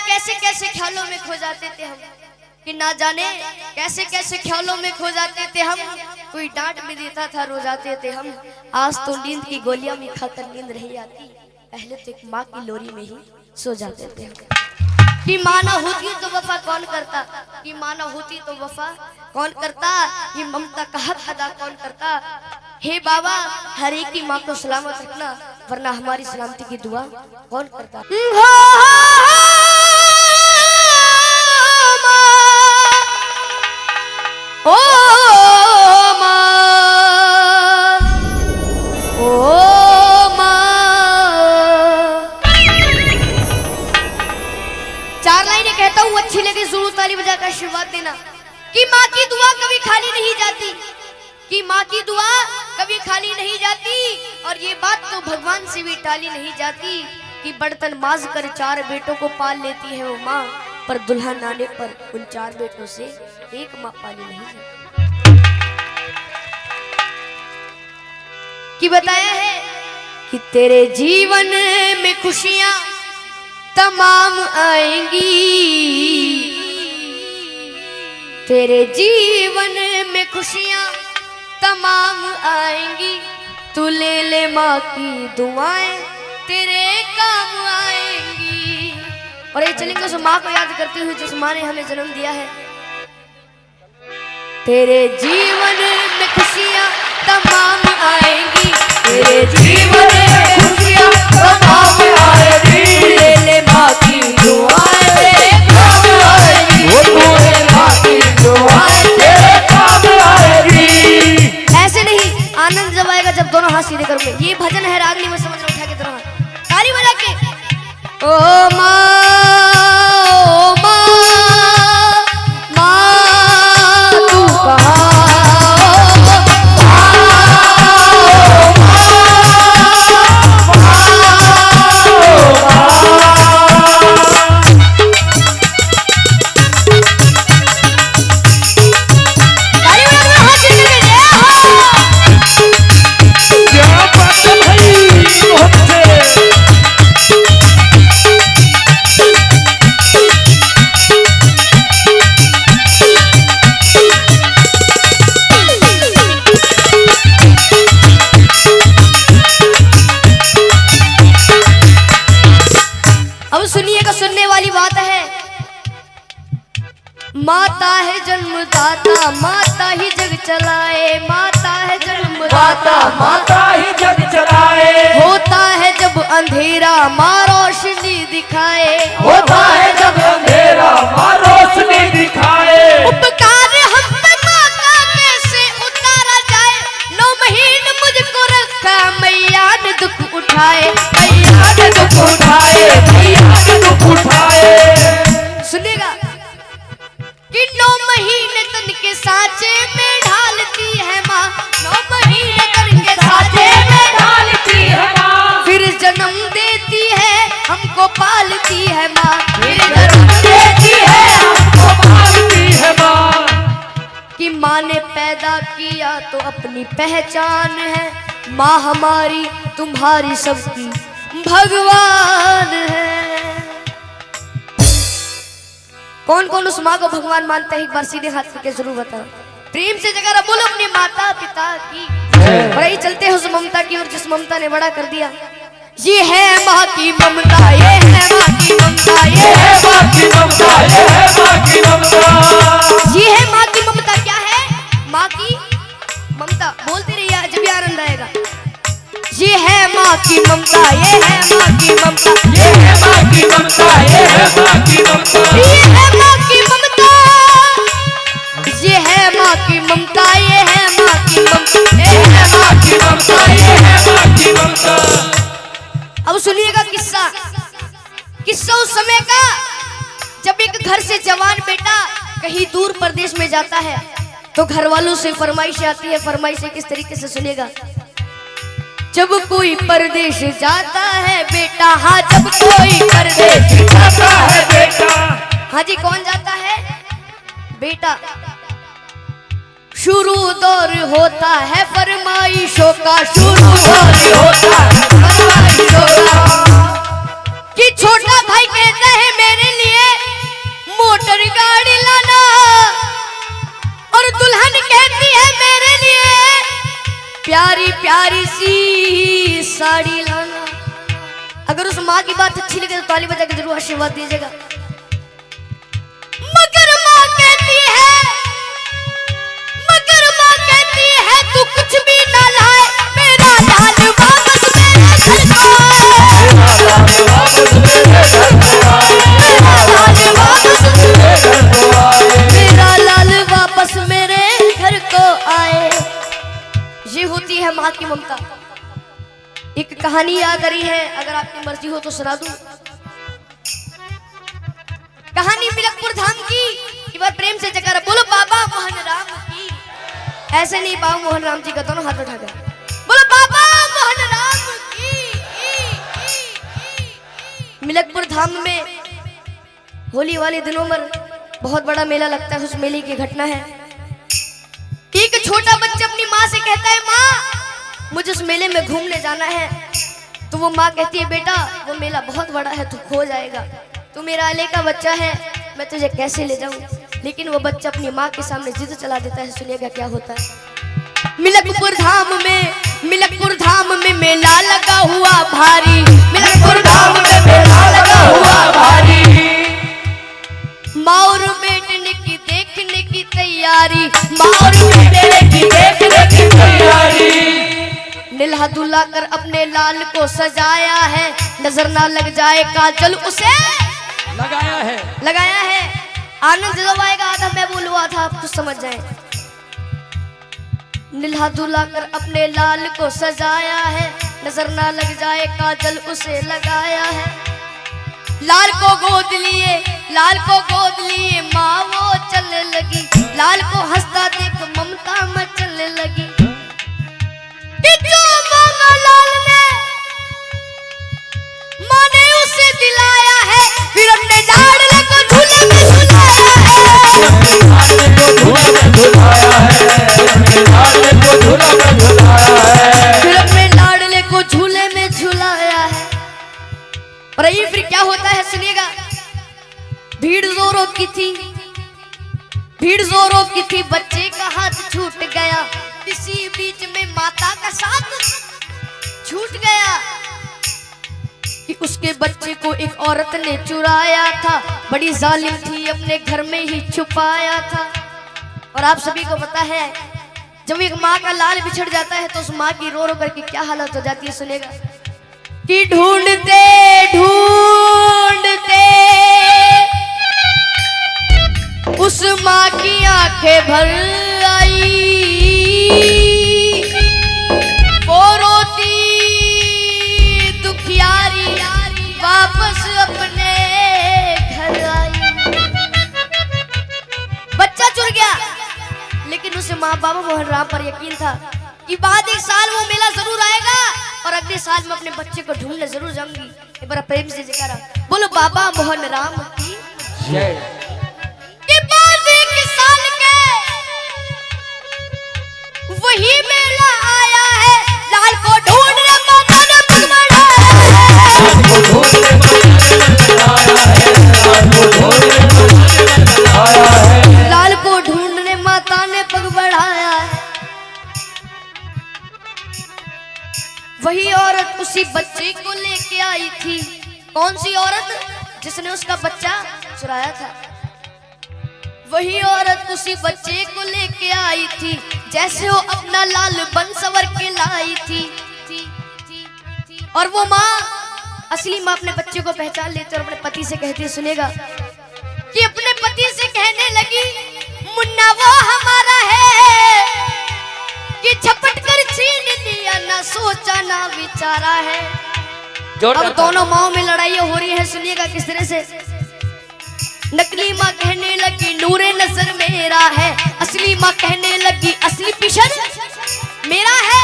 कैसे कैसे ख्यालों में खो जाते थे हम, कि ना जाने कैसे कैसे ख्यालों में खो जाते थे हम। कोई डांट भी देता था रो जाते थे हम। आज तो नींद की गोलियां भी खाकर नींद नहीं आती, पहले तो एक माँ की लोरी में ही सो जाते थे हम। कि माँ ना होती तो वफा कौन करता, कि माँ ना होती तो वफा कौन करता, कि ममता का हक अदा कौन करता। हे बाबा हर एक की माँ को सलामत रखना, वरना हमारी सलामती की दुआ कौन करता। ओ माँ, ओ माँ। 4 लाइनें कहता हूँ, अच्छी लगे जरूर ताली बजाकर आशीर्वाद देना। कि माँ की दुआ कभी खाली नहीं जाती, कि माँ की दुआ कभी खाली नहीं जाती। और ये बात तो भगवान से भी टाली नहीं जाती, कि बर्तन माज कर 4 बेटों को पाल लेती है वो माँ, पर दुल्हन आने पर उन 4 बेटों से एक माँ पाली नहीं जाती। कि बताया है कि तेरे जीवन में खुशियां तमाम आएंगी, तेरे जीवन में खुशियां तमाम आएंगी। तू ले ले माँ की दुआएं तेरे काम आएंगी। और ये चलेंगे उस माँ को याद करते हुए जिस माँ ने हमें जन्म दिया है। तेरे जीवन में खुशियां तमाम आएंगी, तेरे जीवन में खुशियां तमाम आएंगी। ले ले माँ की दुआएं तेरे काम आएंगी, ले माँ की दुआएं तेरे काम आएंगी। ऐसे नहीं, आनंद जब आएगा जब दोनों हाथ सीधे करोगे। ये भजन है रागनी में, समझ लो, उठा के दोनों हाथ ताली बजा के। ओ माँ, ओ माँ, माँ तू कहाँ। माता है जन्मदाता, माता ही जग चलाए, माता है जन्मदाता, माता ही जग चलाए। होता है जब अंधेरा माँ रोशनी दिखाए, होता है जब अंधेरा माँ रोशनी दिखाए। उपकार हम पे माँ का कैसे उतारा जाए, 9 महीने मुझको रखा मैया ने दुख उठाए, मैया ने दुख उठाए, मैया ने दुख उठाए। सुनिएगा कि 9 महीने तन के सांचे में ढालती है माँ, 9 महीने तन के सांचे में ढालती है माँ, फिर जन्म देती है हमको पालती है माँ, फिर जन्म देती है हमको पालती है माँ। कि माँ ने पैदा किया तो अपनी पहचान है, माँ हमारी तुम्हारी सबकी भगवान है। कौन कौन उस माँ को भगवान मानता है, एक बार सीधे हाथ करके जरूर बताओ। प्रेम से जगह बोलो अपने माता पिता की। और यही चलते हैं उस ममता की ओर जिस ममता ने बड़ा कर दिया। ये है माँ की ममता, ये है माँ की ममता, ये है माँ की ममता, ये है माँ की ममता, ये है माँ की ममता। क्या है माँ की ममता? बोलते रहिए जब भी आनंद आएगा। ये है माँ की ममता, ये है माँ की ममता, ये है माँ की ममता, ये है माँ की ममता, ये है माँ की ममता, ये है माँ की ममता, ये है माँ की ममता, ये है माँ की ममता, ये है माँ की ममता। अब सुनिएगा किस्सा, किस्सा उस समय का जब एक घर से जवान बेटा कहीं दूर प्रदेश में जाता है तो घर वालों से फरमाइश आती है। फरमाइश किस तरीके से सुनेगा। जब कोई परदेश जाता है बेटा, हाँ जब कोई परदेश जाता है बेटा, हाँ जी कौन जाता है बेटा। शुरू दौर होता है फरमाइशों का, शुरू दौर होता है फरमाइशों का। कि छोटा भाई कहता है मेरे लिए प्यारी सी साड़ी लाना। अगर उस माँ की बात अच्छी लगे तो ताली बजा के जरूर आशीर्वाद दीजिएगा। मगर माँ कहती है तू कुछ भी ना लाए, मेरा लाल वापस मेरे घर को आए, मेरा लाल वापस मेरे घर को आए। ये होती है माँ की ममता। एक कहानी याद आ रही है, अगर आपकी मर्जी हो तो सुना दूं। कहानी मिलकपुर धाम की। एक बार प्रेम से जयकारा बोलो बाबा मोहन राम की। ऐसे नहीं, बाबा मोहन राम जी का दोनों हाथ उठा कर बोलो बाबा मोहन राम की। मिलकपुर धाम में होली वाले दिनों में बहुत बड़ा मेला लगता है। उस मेले की घटना है, एक छोटा बच्चा अपनी माँ से कहता है माँ मुझे उस मेले में घूमने जाना है। तो वो माँ कहती है बेटा वो मेला बहुत बड़ा है, तू खो जाएगा, तू मेरा अले का बच्चा है, मैं तुझे कैसे ले जाऊं। लेकिन वो बच्चा अपनी माँ के सामने जिद चला देता है। सुनिएगा क्या होता है। मिलकपुर धाम में मेला लगा हुआ भारी, मिलकपुर धाम में मेला लगा हुआ भारी। माँ और बेटने की देखने की तैयारी, माँ और बेटने की देखने की तैयारी। नीला दूल्हा कर अपने लाल को सजाया है, नजर ना लग जाए काजल उसे लगाया है। आनंद जब आएगा आधा मैं बोलूआ था, आप तो समझ जाए। नीला दूल्हा कर अपने लाल को सजाया है, नजर ना लग जाए काजल उसे लगाया है। लाल को गोद लिए माँ वो चलने लगी, लाल को हंसता देख ममता मचलने लगी। कि जो मांगा लाल ने माँ ने उसे दिलाया है, फिर अपने लाडले को झूले में झुलाया है, फिर अपने लाडले को झूले में झुलाया है। और ये फिर क्या होता है सुनिएगा। भीड़ जोरों की थी, बच्चे का हाथ छूट गया, इसी बीच में माता का साथ छूट गया। कि उसके बच्चे को एक औरत ने चुराया था, बड़ी जालिम थी, अपने घर में ही छुपाया था। और आप सभी को पता है जब एक माँ का लाल बिछड़ जाता है तो उस माँ की रो रो करके क्या हालत हो जाती है। सुनेगा कि ढूंढते उस माँ की आंखें भर आई, वो रोती दुखियारी वापस अपने घर आई। बच्चा चुर गया, लेकिन उसे माँ बाबा मोहन राम पर यकीन था कि बाद एक साल वो मेला जरूर आएगा और अगले साल मैं अपने बच्चे को ढूंढने जरूर जाऊंगी। एक बार प्रेम से जयकारा बोलो बाबा मोहन राम की जय। बाद एक साल के वही मेला आया है, लाल को ढूंढने माता ने पग बढ़ाया है, लाल को ढूंढने माता ने पग बढ़ाया है। वही औरत उसी बच्चे को लेके आई थी। कौन सी औरत? जिसने उसका बच्चा चुराया था। वही औरत उसी बच्चे को लेके आई थी, जैसे वो अपना लाल बन सवर के लाई थी। और वो माँ, असली माँ अपने बच्चे को पहचान लेती और अपने पति से कहती है। सुनेगा कि अपने पति से कहने लगी मुन्ना वो हमारा है कि झपट कर छीन लिया, ना सोचा ना विचारा है। अब दोनों माओं में लड़ाइयाँ हो रही है। सुनिएगा किस तरह से। नकली माँ कहने लगी नूरे नजर मेरा है, असली माँ कहने लगी असली पिशन मेरा है।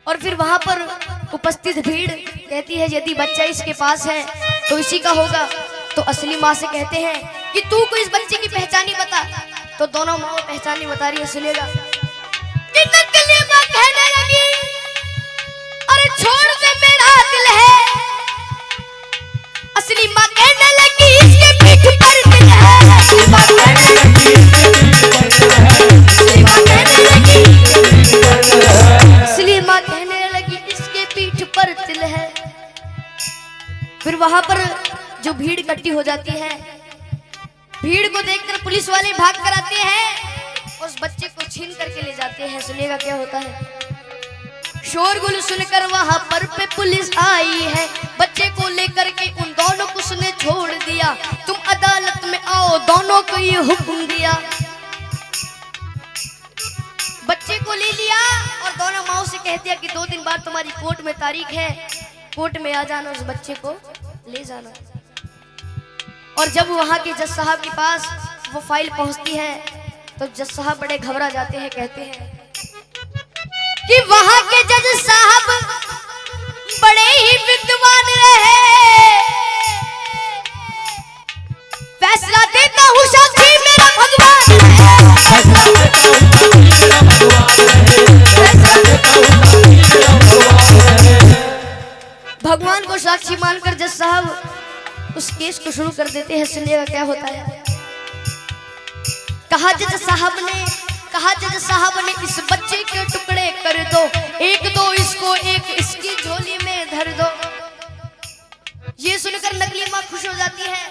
और फिर वहां पर उपस्थित भीड़ कहती है यदि बच्चा इसके पास है तो इसी का होगा। तो असली माँ से कहते हैं कि तू को इस बच्चे की पहचानी बता। तो दोनों माँ पहचानी बता रही है। सुनेगा कि नकली माँ कहने लगी अरे छोड़ दे मेरा दिल है, असली माँ कहने लगी इसके पीठ पर दिल है, असली माँ कहने लगी फिर वहां पर जो भीड़ इकट्ठी हो जाती है, भीड़ को देखकर पुलिस वाले भाग कर आते हैं, उस बच्चे को छीन करके ले जाते हैं। सुनिएगा क्या होता है। शोरगुल सुनकर वहां पर पे पुलिस आई है, बच्चे को लेकर के उन दोनों को उसने छोड़ दिया। तुम अदालत में आओ, दोनों को ये हुक्म दिया। बच्चे को ले लिया और दोनों माओ से कह दिया कि 2 दिन बाद तुम्हारी कोर्ट में तारीख है, कोर्ट में आ जाना, उस बच्चे को ले जाना। और जब वहां के जज साहब के पास वो फाइल पहुंचती है तो जज साहब बड़े घबरा जाते हैं, कहते हैं कि वहां के जज साहब बड़े ही विद्वान रहे, फैसला देता हूं साक्षी मेरा भगवान भगवान को साक्षी मानकर जज साहब उस केस को शुरू कर देते हैं। सुनिएगा क्या होता है। कहा जज साहब ने इस बच्चे के टुकड़े कर दो, एक दो इसको, एक इसकी झोली में धर दो। ये सुनकर नकली माँ खुश हो जाती है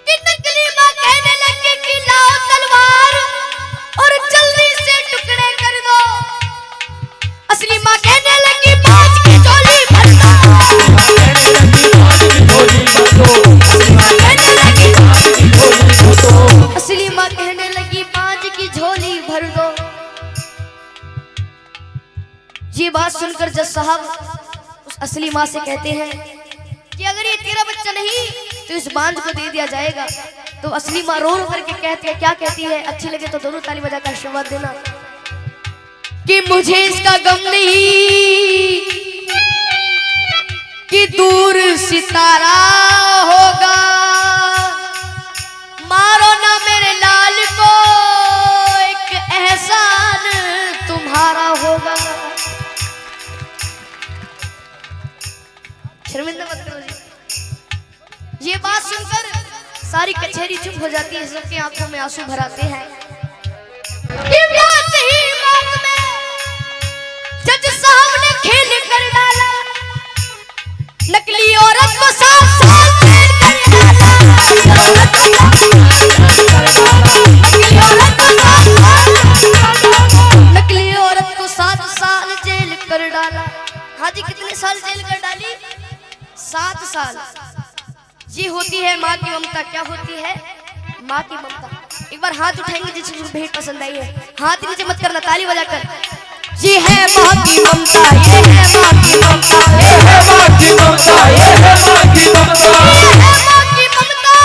कि नकली माँ कहने लगी कि लाओ तलवार और जल्दी से टुकड़े कर दो। असली माँ कहने लगी बाज की झोली भर दो। असली माँ कहने लगी बाज की झोली भर दो। ये बात सुनकर जज साहब उस असली माँ से कहते हैं कि अगर ये तेरा बच्चा नहीं तो इस बांझ को दे दिया जाएगा। तो असली माँ रो रो करके कहती है, क्या कहती है, अच्छी लगे तो दोनों ताली बजाकर आशीर्वाद देना कि मुझे इसका गम नहीं कि दूर सितारा होगा, मारो ना मेरे लाल को, एक एहसान तुम्हारा होगा। शर्मिंदा मत करो जी। ये बात सुनकर सारी कचहरी चुप हो जाती है, सबकी आंखों में आंसू भर आते हैं। जज साहब ने खेल कर डाला, नकली औरत को 7 साल जेल कर डाला। नकली औरत को 7 साल जेल कर डाला। हाँ जी, कितने साल जेल कर डाली? 7 साल। ये होती है माँ की ममता। क्या होती है? माँ की ममता। एक बार हाथ उठाएंगे जिसको भेंट पसंद आई है, हाथ नीचे मत करना, ताली बजाकर। ये है माँ की ममता, ये है माँ की ममता, ये है माँ की ममता, ये है माँ की ममता, ये है माँ की ममता,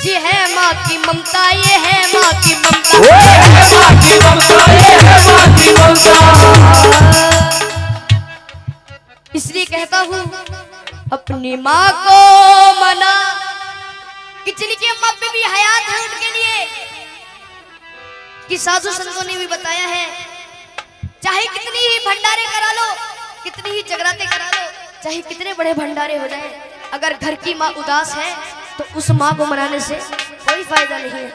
ये है माँ की ममता, ये है माँ की ममता, ये है माँ की ममता। इसलिए कहता हूँ अपनी माँ को मना कि जिनकी अम्मा पे भी हयात है उनके लिए, कि साधु संतों ने भी बताया है, चाहे कितनी ही भंडारे करा लो, कितनी ही जगराते करा लो, चाहे कितने बड़े भंडारे हो जाए, अगर घर की माँ उदास है तो उस माँ को मनाने से कोई फायदा नहीं है।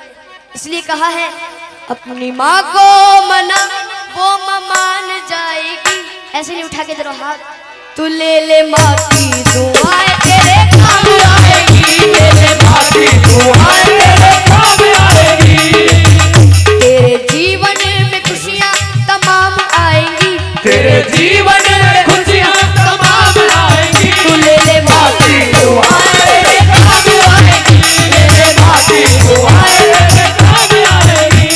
इसलिए कहा है अपनी माँ को मना, वो माँ मान जाएगी। ऐसे नहीं उठा के जरा हाथ, तू ले ले माँ की दुआएं तेरे काम आएगी, ले ले माँ की दुआएं तेरे काम आएगी। तेरे जीवन में खुशियाँ तमाम आएंगी, तेरे जीवन में खुशियाँ तमाम आएंगी। तू ले ले माँ की दुआएं तेरे काम आएगी, ले ले माँ की दुआएं तेरे काम आएगी।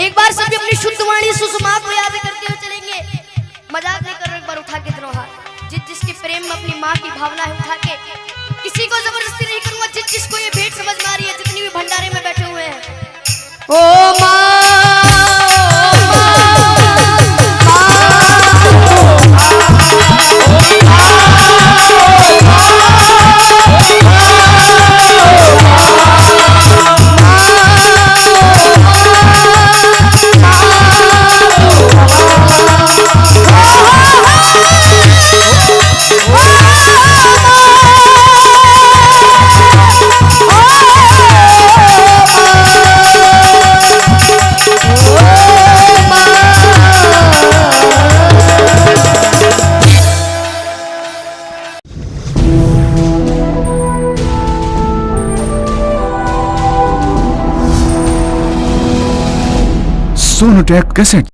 एक बार सभी अपनी शुद्ध वाणी सुषमा को याद करते हुए चलेंगे। मजाक नहीं कर रहे, एक बार उठा के दोनों हाथ। जिसके प्रेम में अपनी माँ की भावना है उठा के, किसी को जबरदस्ती नहीं करूंगा। जिसको ये भेंट समझ में आ रही है, जितनी भी भंडारे में बैठे हुए हैं, ओ माँ सोनोटेक कैसेट।